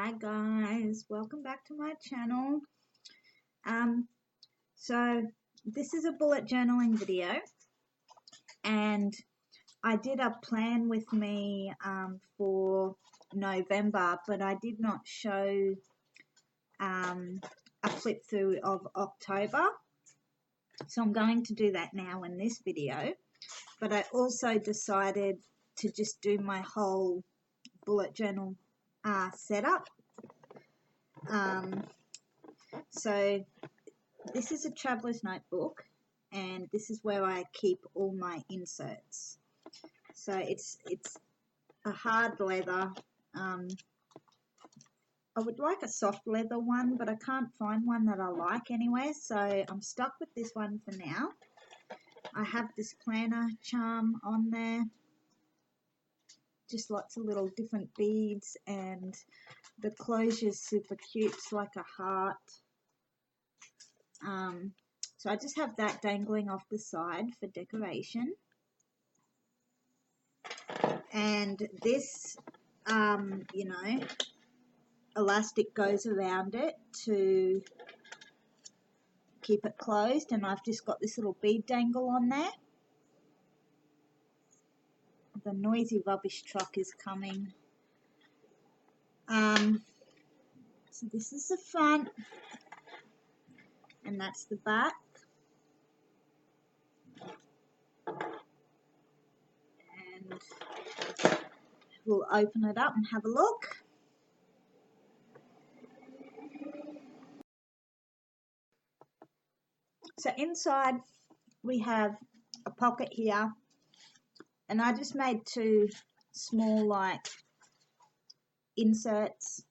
Hi guys, welcome back to my channel. So this is a bullet journaling video, and I did a plan with me for November, but I did not show a flip through of October. So I'm going to do that now in this video, but I also decided to just do my whole bullet journal setup. So this is a traveler's notebook, and this is where I keep all my inserts. So it's a hard leather. I would like a soft leather one, but I can't find one that I like anywhere, so I'm stuck with this one for now. I have this planner charm on there, just lots of little different beads, and the closure's super cute. It's like a heart. So I just have that dangling off the side for decoration. And this, elastic goes around it to keep it closed, and I've just got this little bead dangle on there. The noisy rubbish truck is coming. So this is the front, and that's the back. And we'll open it up and have a look. So inside we have a pocket here, and I just made two small like inserts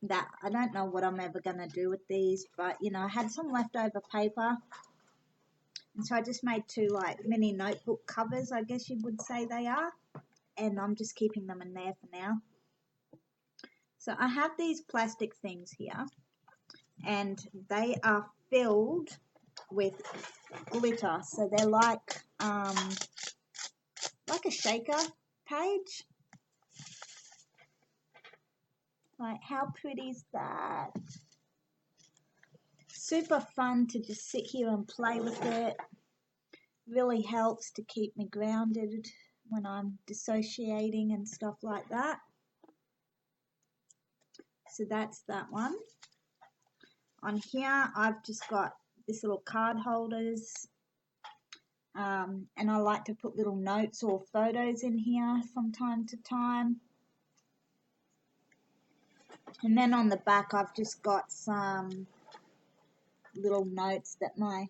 that I don't know what I'm ever going to do with these, but I had some leftover paper, and so I just made two like mini notebook covers, I guess you would say they are, and I'm just keeping them in there for now. So I have these plastic things here, and they are filled with glitter. So they're like a shaker page. Like, how pretty is that? Super fun to just sit here and play with it. Really helps to keep me grounded when I'm dissociating and stuff like that. So that's that one. On here I've just got this little card holders, and I like to put little notes or photos in here from time to time. And then on the back I've just got some little notes that my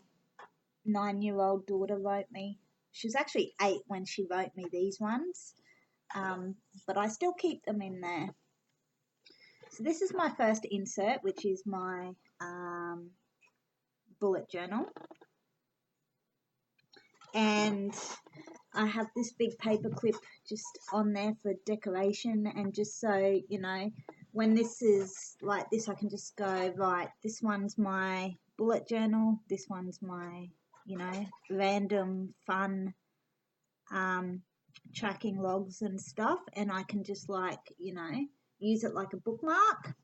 9-year-old daughter wrote me. She was actually 8 when she wrote me these ones, but I still keep them in there. So this is my first insert, which is my bullet journal. And I have this big paper clip just on there for decoration, and just so, when this is like this, I can just go, right, this one's my bullet journal, this one's my, random fun tracking logs and stuff, and I can just use it like a bookmark.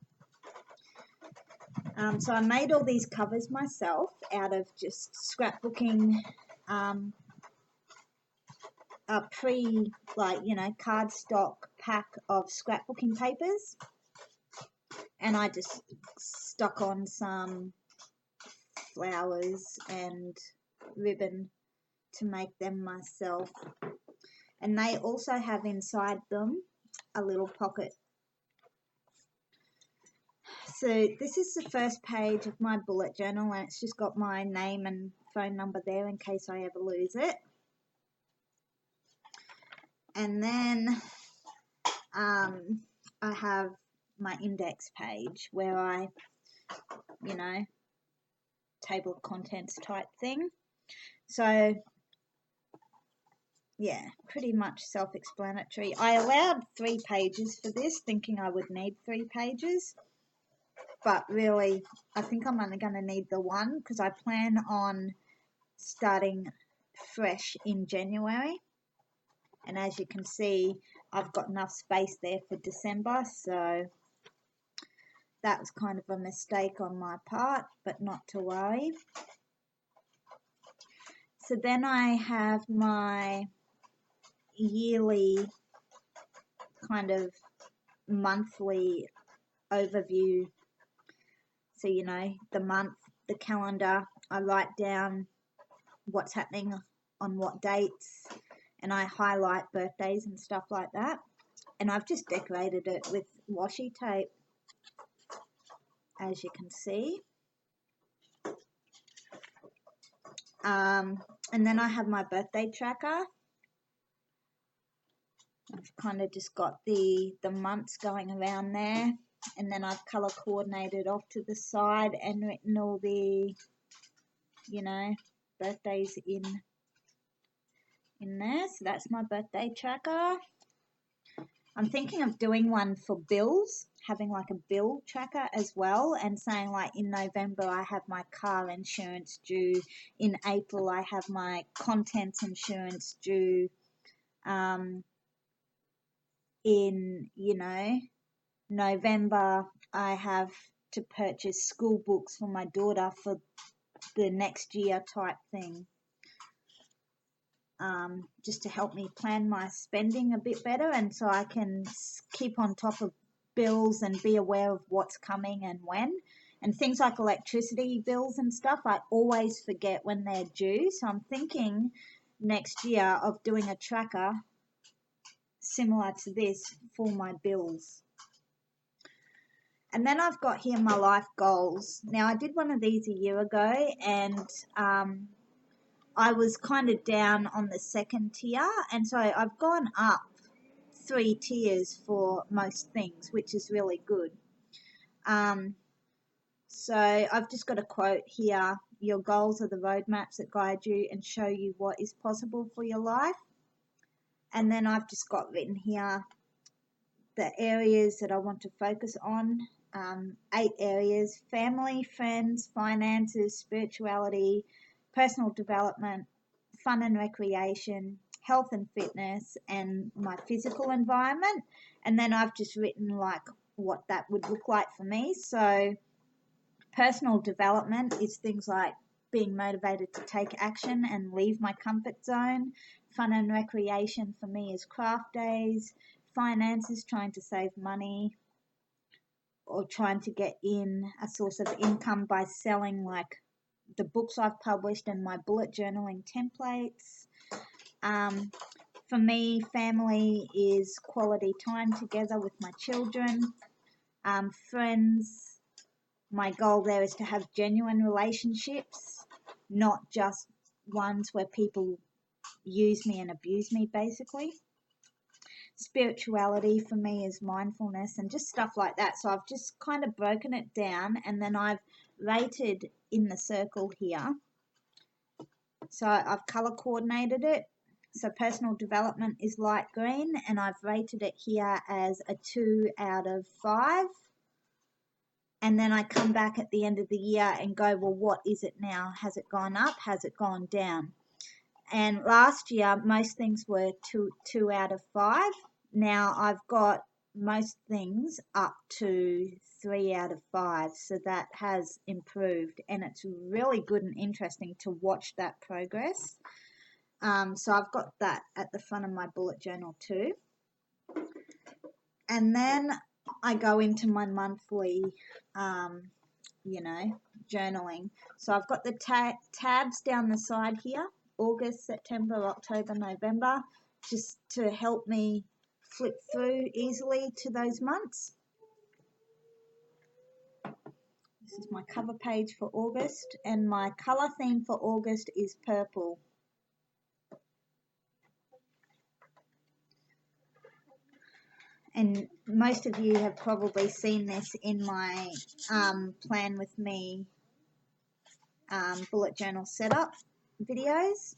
So I made all these covers myself out of just scrapbooking, a cardstock pack of scrapbooking papers, and I just stuck on some flowers and ribbon to make them myself. And they also have inside them a little pocket. So this is the first page of my bullet journal, and it's just got my name and phone number there in case I ever lose it. And then I have my index page where I, table of contents type thing. So yeah, pretty much self-explanatory. I allowed 3 pages for this, thinking I would need 3 pages. But really, I think I'm only going to need the 1, because I plan on starting fresh in January. And as you can see, I've got enough space there for December, so that was kind of a mistake on my part, but not to worry. So then I have my yearly kind of monthly overview. So, you know, the month, the calendar, I write down what's happening on what dates, and I highlight birthdays and stuff like that. And I've just decorated it with washi tape, as you can see. And then I have my birthday tracker. I've kind of just got the months going around there, and then I've color coordinated off to the side and written all the, you know, birthdays in there. So that's my birthday tracker. I'm thinking of doing one for bills, having like a bill tracker as well, and saying like in November I have my car insurance due, in April I have my contents insurance due, in, you know, November I have to purchase school books for my daughter for the next year type thing. Just to help me plan my spending a bit better, and so I can keep on top of bills and be aware of what's coming and when. And things like electricity bills and stuff, I always forget when they're due. So I'm thinking next year of doing a tracker similar to this for my bills. And then I've got here my life goals. Now, I did one of these a year ago, and I was kind of down on the second tier, and so I've gone up 3 tiers for most things, which is really good. So I've just got a quote here: your goals are the roadmaps that guide you and show you what is possible for your life. And then I've just got written here the areas that I want to focus on. 8 areas: family, friends, finances, spirituality, personal development, fun and recreation, health and fitness, and my physical environment. And then I've just written like what that would look like for me. So personal development is things like being motivated to take action and leave my comfort zone. Fun and recreation for me is craft days. Finances, trying to save money or trying to get in a source of income by selling like the books I've published and my bullet journaling templates. For me, family is quality time together with my children. Friends, my goal there is to have genuine relationships, not just ones where people use me and abuse me, basically. Spirituality for me is mindfulness and just stuff like that. So I've just kind of broken it down, and then I've rated in the circle here. So I've color coordinated it. So personal development is light green, and I've rated it here as a 2 out of 5. And then I come back at the end of the year and go, well, what is it now? Has it gone up? Has it gone down? And last year, most things were 2 out of 5. Now I've got most things up to 3 out of 5. So that has improved, and it's really good and interesting to watch that progress. So I've got that at the front of my bullet journal too. And then I go into my monthly, journaling. So I've got the tabs down the side here: August, September, October, November, just to help me flip through easily to those months. This is my cover page for August, and my color theme for August is purple. And most of you have probably seen this in my Plan With Me bullet journal setup videos.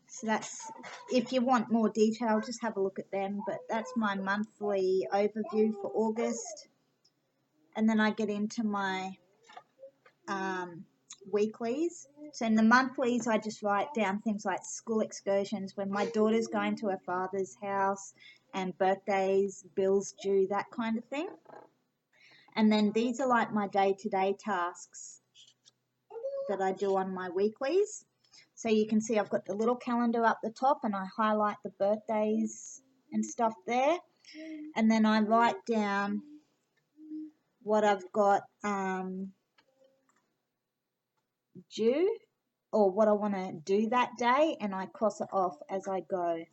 So that's, if you want more detail, just have a look at them. But that's my monthly overview for August. And then I get into my weeklies. So in the monthlies, I just write down things like school excursions, when my daughter's going to her father's house, and birthdays, bills due, that kind of thing. And then these are like my day-to-day tasks that I do on my weeklies. So you can see I've got the little calendar up the top, and I highlight the birthdays and stuff there. And then I write down what I've got due, or what I want to do that day, and I cross it off as I go.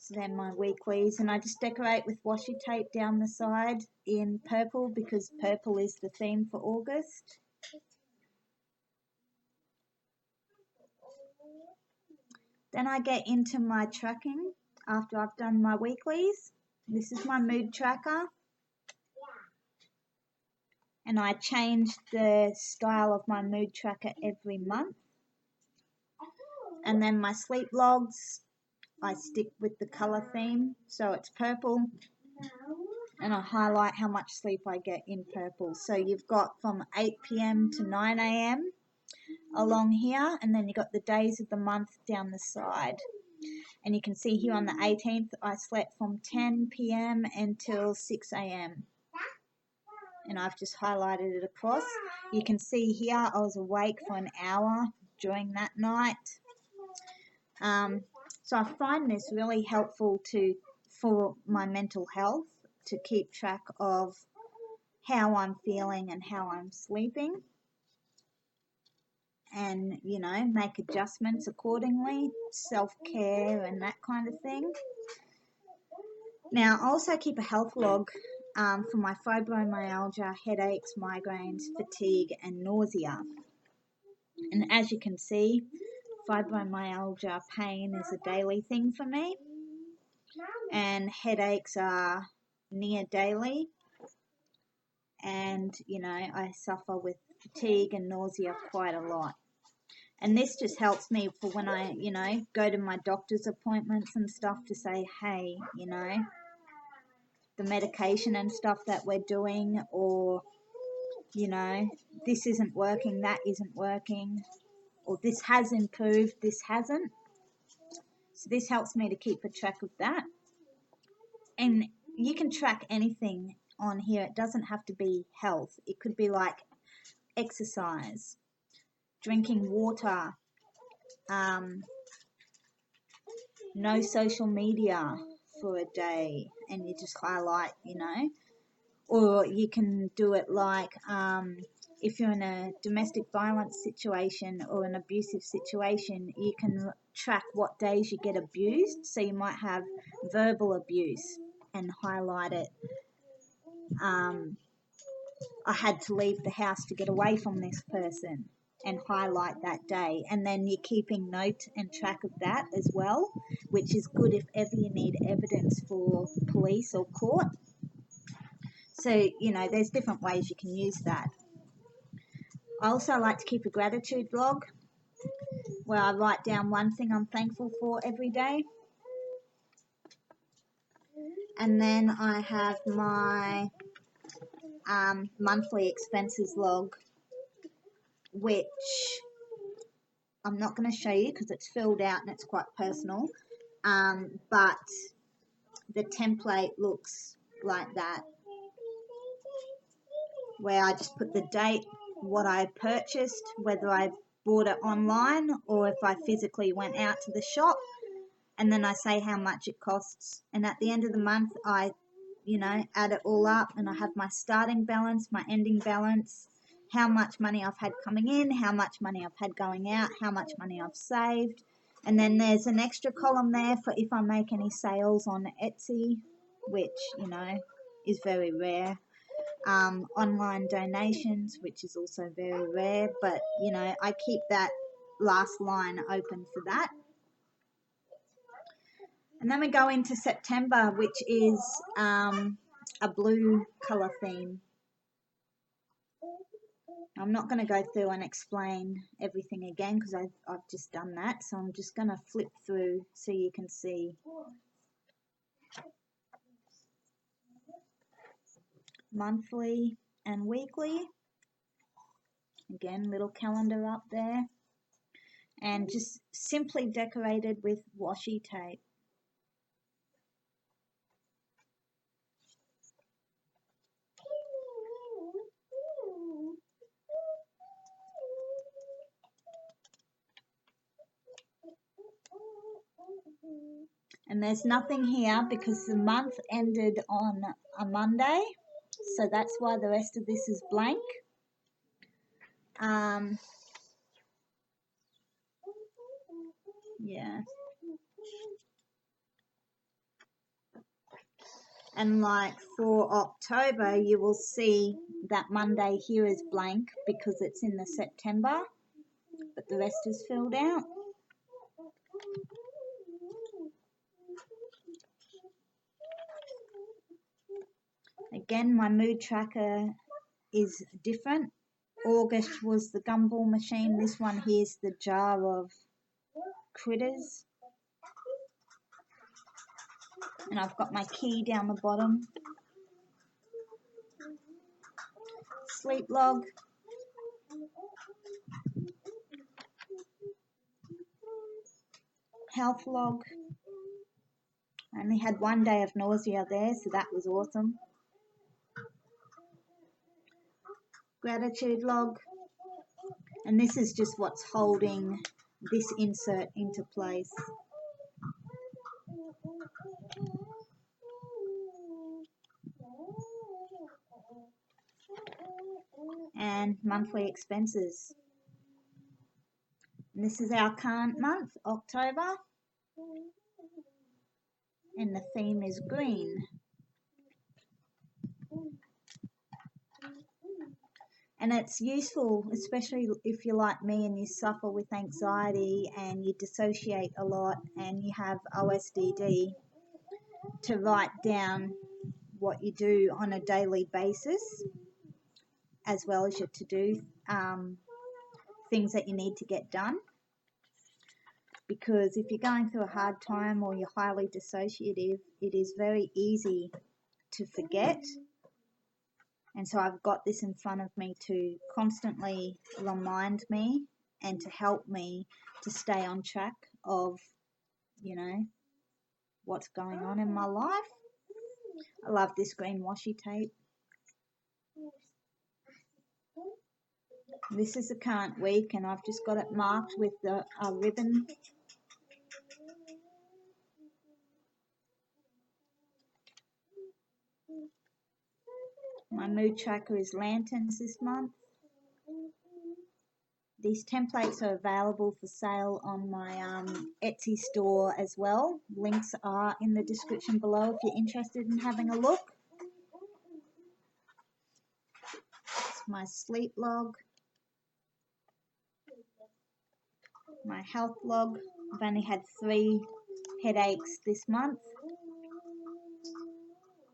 So then my weeklies, and I just decorate with washi tape down the side in purple, because purple is the theme for August. Then I get into my tracking after I've done my weeklies. This is my mood tracker. And I change the style of my mood tracker every month. And then my sleep logs, I stick with the color theme, so it's purple. And I highlight how much sleep I get in purple. So you've got from 8 p.m. to 9 a.m. along here, and then you've got the days of the month down the side. And you can see here on the 18th, I slept from 10 p.m. until 6 a.m. And I've just highlighted it across. You can see here I was awake for an hour during that night. So I find this really helpful for my mental health, to keep track of how I'm feeling and how I'm sleeping, and, you know, make adjustments accordingly, self-care and that kind of thing. Now, I also keep a health log for my fibromyalgia, headaches, migraines, fatigue, and nausea. And as you can see, fibromyalgia pain is a daily thing for me, and headaches are near daily, and, you know, I suffer with fatigue and nausea quite a lot. And this just helps me for when I, you know, go to my doctor's appointments and stuff, to say, hey, you know, the medication and stuff that we're doing, or, you know, this isn't working, that isn't working, or this has improved, this hasn't. So this helps me to keep a track of that. And you can track anything on here. It doesn't have to be health. It could be like exercise, drinking water, no social media for a day, and you just highlight, you know. Or you can do it like if you're in a domestic violence situation or an abusive situation, you can track what days you get abused. So you might have verbal abuse and highlight it. I had to leave the house to get away from this person, and highlight that day. And then you're keeping note and track of that as well, which is good if ever you need evidence for police or court. So, you know, there's different ways you can use that. I also like to keep a gratitude log, where I write down one thing I'm thankful for every day. And then I have my monthly expenses log, which I'm not going to show you because it's filled out and it's quite personal, but the template looks like that, where I just put the date, what I purchased, whether I bought it online or if I physically went out to the shop, and then I say how much it costs. And at the end of the month, I, you know, add it all up, and I have my starting balance, my ending balance, how much money I've had coming in, how much money I've had going out, how much money I've saved. And then there's an extra column there for if I make any sales on Etsy, which, you know, is very rare. Online donations, which is also very rare, but, you know, I keep that last line open for that. And then we go into September, which is a blue colour theme. I'm not going to go through and explain everything again because I've just done that. So I'm just going to flip through so you can see. monthly and weekly. Again, little calendar up there. And just simply decorated with washi tape. And there's nothing here because the month ended on a Monday, so that's why the rest of this is blank. Yeah. And like for October, you will see that Monday here is blank because it's in the September, but the rest is filled out. Again, my mood tracker is different. August was the gumball machine. This one here is the jar of critters. And I've got my key down the bottom. Sleep log. Health log. I only had 1 day of nausea there, so that was awesome. Gratitude log. And this is just what's holding this insert into place. And monthly expenses. And this is our current month, October. And the theme is green. And it's useful, especially if you're like me and you suffer with anxiety and you dissociate a lot and you have OSDD, to write down what you do on a daily basis, as well as your to-do things that you need to get done. Because if you're going through a hard time or you're highly dissociative, it is very easy to forget. And so I've got this in front of me to constantly remind me and to help me to stay on track of, you know, what's going on in my life. I love this green washi tape. This is the current week and I've just got it marked with a ribbon. My mood tracker is lanterns this month. These templates are available for sale on my Etsy store as well. Links are in the description below if you're interested in having a look. It's my sleep log. My health log. I've only had 3 headaches this month,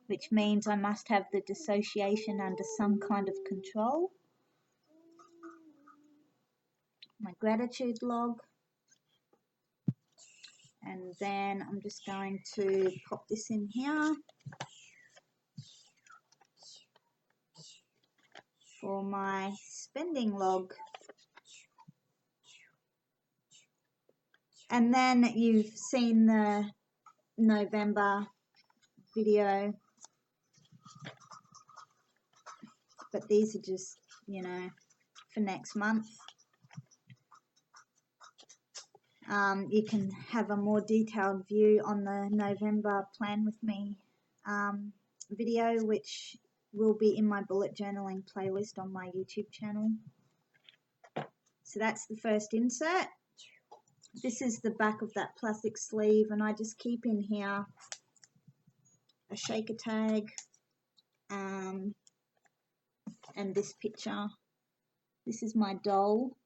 which means I must have the dissociation under some kind of control. My gratitude log. And then I'm just going to pop this in here for my spending log. And then you've seen the November video, but these are just, you know, for next month. You can have a more detailed view on the November Plan With Me video, which will be in my bullet journaling playlist on my YouTube channel. So that's the first insert. This is the back of that plastic sleeve, and I just keep in here a shaker tag and this picture. This is my doll,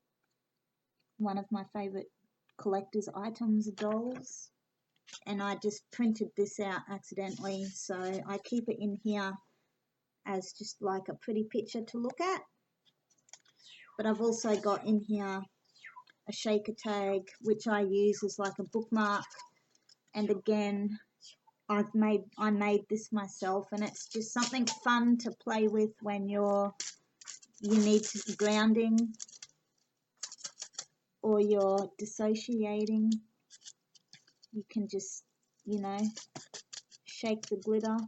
one of my favorite collector's items, dolls, and I just printed this out accidentally, so I keep it in here as just like a pretty picture to look at. But I've also got in here a shaker tag which I use as like a bookmark, and again I made this myself, and it's just something fun to play with when you need grounding or you're dissociating. You can just, you know, shake the glitter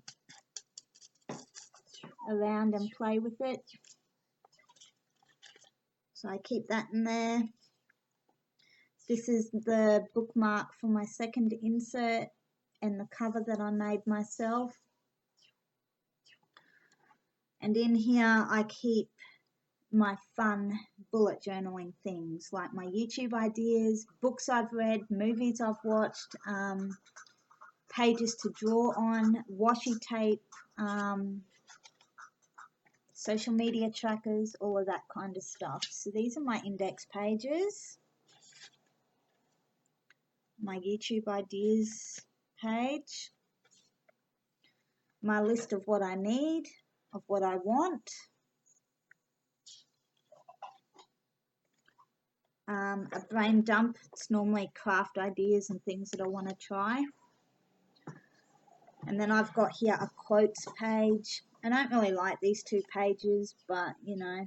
around and play with it. So I keep that in there. This is the bookmark for my second insert and the cover that I made myself. And in here I keep my fun bullet journaling things like my YouTube ideas, books I've read, movies I've watched, pages to draw on, washi tape, social media trackers, all of that kind of stuff. So these are my index pages, my YouTube ideas page, my list of what I need, of what I want, a brain dump. It's normally craft ideas and things that I want to try. And then I've got here a quotes page. I don't really like these two pages, but you know,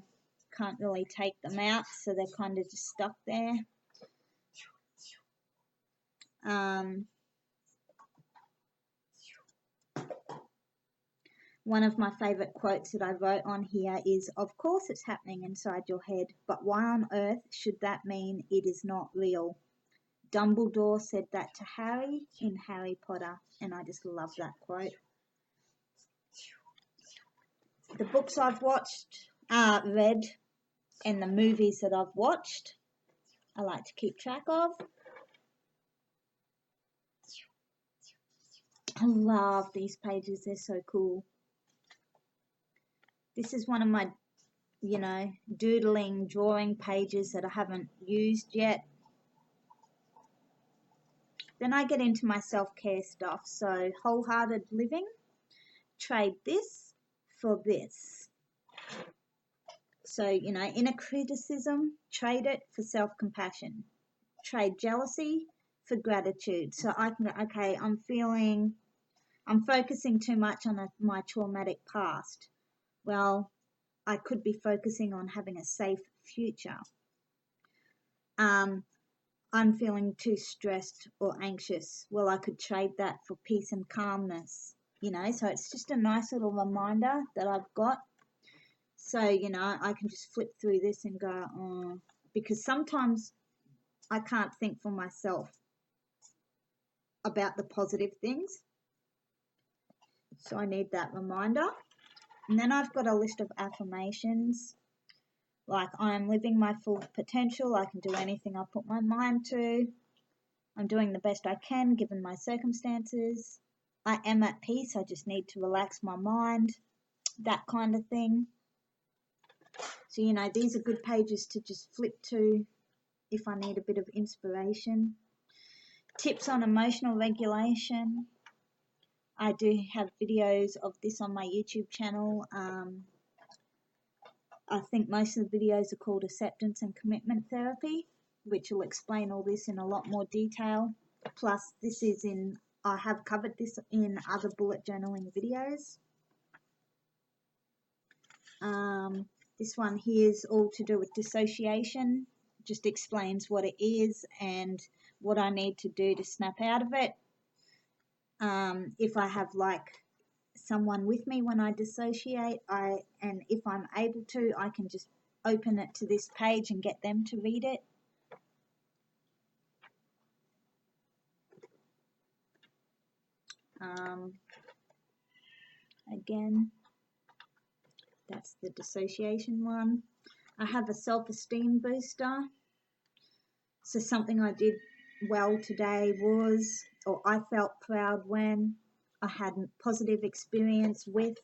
can't really take them out, so they're kind of just stuck there. One of my favourite quotes that I wrote on here is, "Of course it's happening inside your head, but why on earth should that mean it is not real?" Dumbledore said that to Harry in Harry Potter, and I just love that quote. The books I've read, and the movies that I've watched, I like to keep track of. I love these pages, they're so cool. This is one of my, you know, doodling, drawing pages that I haven't used yet. Then I get into my self-care stuff. So wholehearted living, trade this for this. So, you know, inner criticism, trade it for self-compassion. Trade jealousy for gratitude. So I can go, okay, I'm focusing too much on my traumatic past. Well, I could be focusing on having a safe future. I'm feeling too stressed or anxious. Well, I could trade that for peace and calmness, you know. So it's just a nice little reminder that I've got. So, you know, I can just flip through this and go, oh, because sometimes I can't think for myself about the positive things. So I need that reminder. And then I've got a list of affirmations, like I am living my full potential, I can do anything I put my mind to, I'm doing the best I can given my circumstances, I am at peace, I just need to relax my mind, that kind of thing. So, you know, these are good pages to just flip to if I need a bit of inspiration. Tips on emotional regulation. I do have videos of this on my YouTube channel. I think most of the videos are called Acceptance and Commitment Therapy, which will explain all this in a lot more detail. Plus, I have covered this in other bullet journaling videos. This one here is all to do with dissociation. Just explains what it is and what I need to do to snap out of it. If I have like someone with me when I dissociate, and if I'm able to, I can just open it to this page and get them to read it. Again, that's the dissociation one. I have a self-esteem booster. So something I did well today was, or I felt proud when, I had a positive experience with,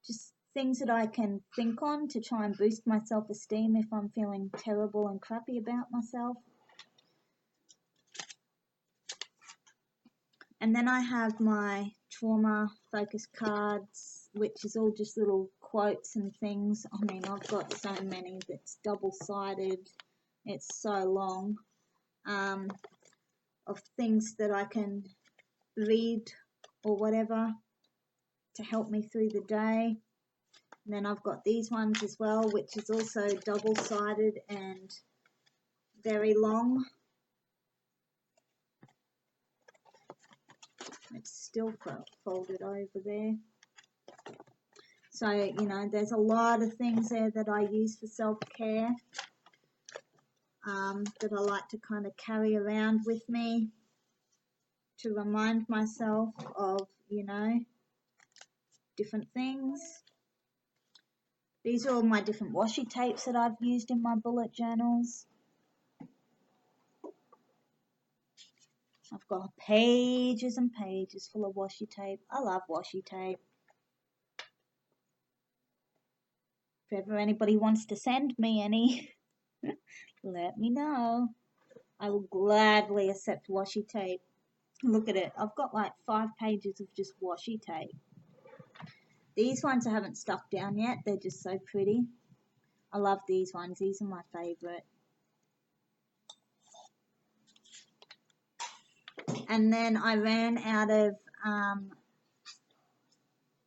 just things that I can think on to try and boost my self-esteem if I'm feeling terrible and crappy about myself. And then I have my trauma focus cards, which is all just little quotes and things. I mean, I've got so many that's double-sided. It's so long, of things that I can read or whatever to help me through the day. And then I've got these ones as well, which is also double-sided and very long. It's still folded over there. So, you know, there's a lot of things there that I use for self-care, that I like to kind of carry around with me to remind myself of, you know, different things. These are all my different washi tapes that I've used in my bullet journals. I've got pages and pages full of washi tape. I love washi tape. If ever anybody wants to send me any, let me know. I will gladly accept washi tape. Look at it. I've got like 5 pages of just washi tape. These ones I haven't stuck down yet. They're just so pretty. I love these ones. These are my favourite. And then I ran out of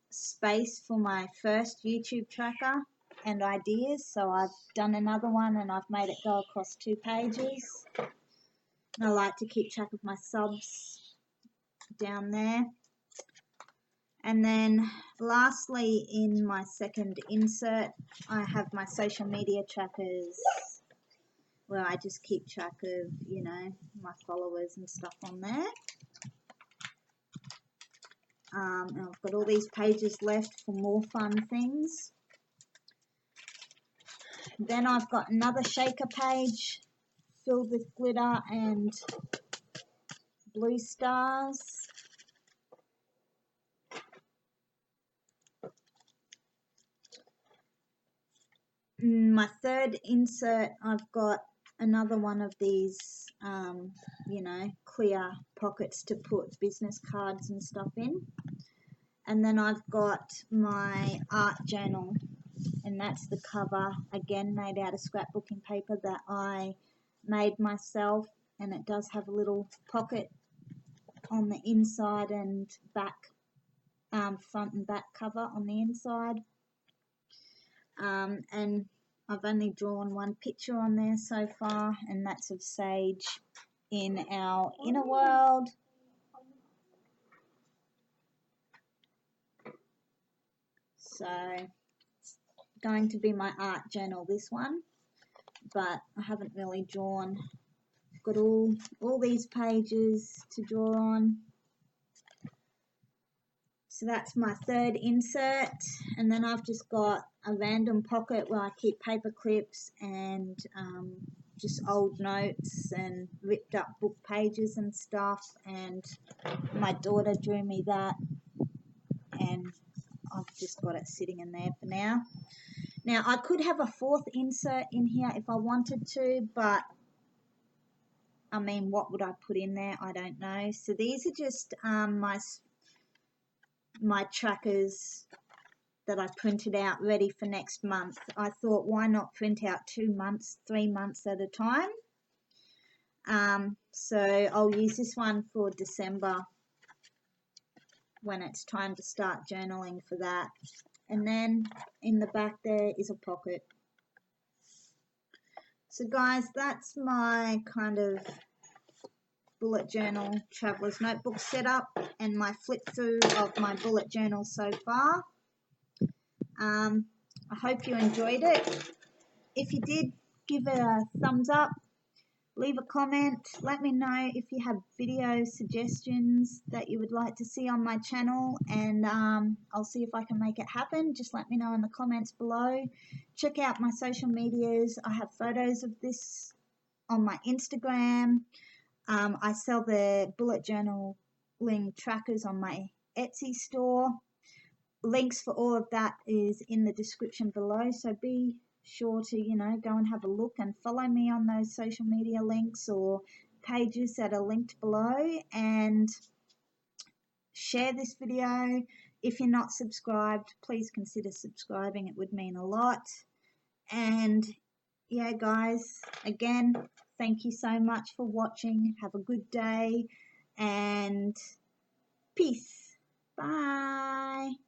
space for my first YouTube tracker and ideas, so I've done another one and I've made it go across 2 pages. And I like to keep track of my subs down there. And then lastly, in my second insert, I have my social media trackers where I just keep track of, you know, my followers and stuff on there. And I've got all these pages left for more fun things. Then I've got another shaker page filled with glitter and blue stars. My third insert, I've got another one of these, you know, clear pockets to put business cards and stuff in. And then I've got my art journal, and that's the cover, again made out of scrapbooking paper that I made myself, and it does have a little pocket on the inside and back, front and back cover on the inside. And I've only drawn 1 picture on there so far, and that's of Sage in our inner world. So, going to be my art journal, this one, but I haven't really drawn. I've got all these pages to draw on. So that's my third insert, and then I've just got a random pocket where I keep paper clips and just old notes and ripped up book pages and stuff, and my daughter drew me that, and I've just got it sitting in there for now. Now I could have a 4th insert in here if I wanted to, but I mean, what would I put in there? I don't know. So these are just my trackers that I printed out ready for next month. I thought, why not print out 2 months, 3 months at a time? So I'll use this one for December when it's time to start journaling for that. And then in the back there is a pocket. So guys, that's my kind of bullet journal traveler's notebook setup and my flip through of my bullet journal so far. I hope you enjoyed it. If you did, give it a thumbs up, leave a comment, let me know if you have video suggestions that you would like to see on my channel, and I'll see if I can make it happen. Just let me know in the comments below. Check out my social medias. I have photos of this on my Instagram. I sell the bullet journaling trackers on my Etsy store. Links for all of that is in the description below, so be sure to, you know, go and have a look and follow me on those social media links or pages that are linked below, and share this video. If you're not subscribed, please consider subscribing. It would mean a lot. And yeah, guys, again, thank you so much for watching. Have a good day, and Peace. Bye.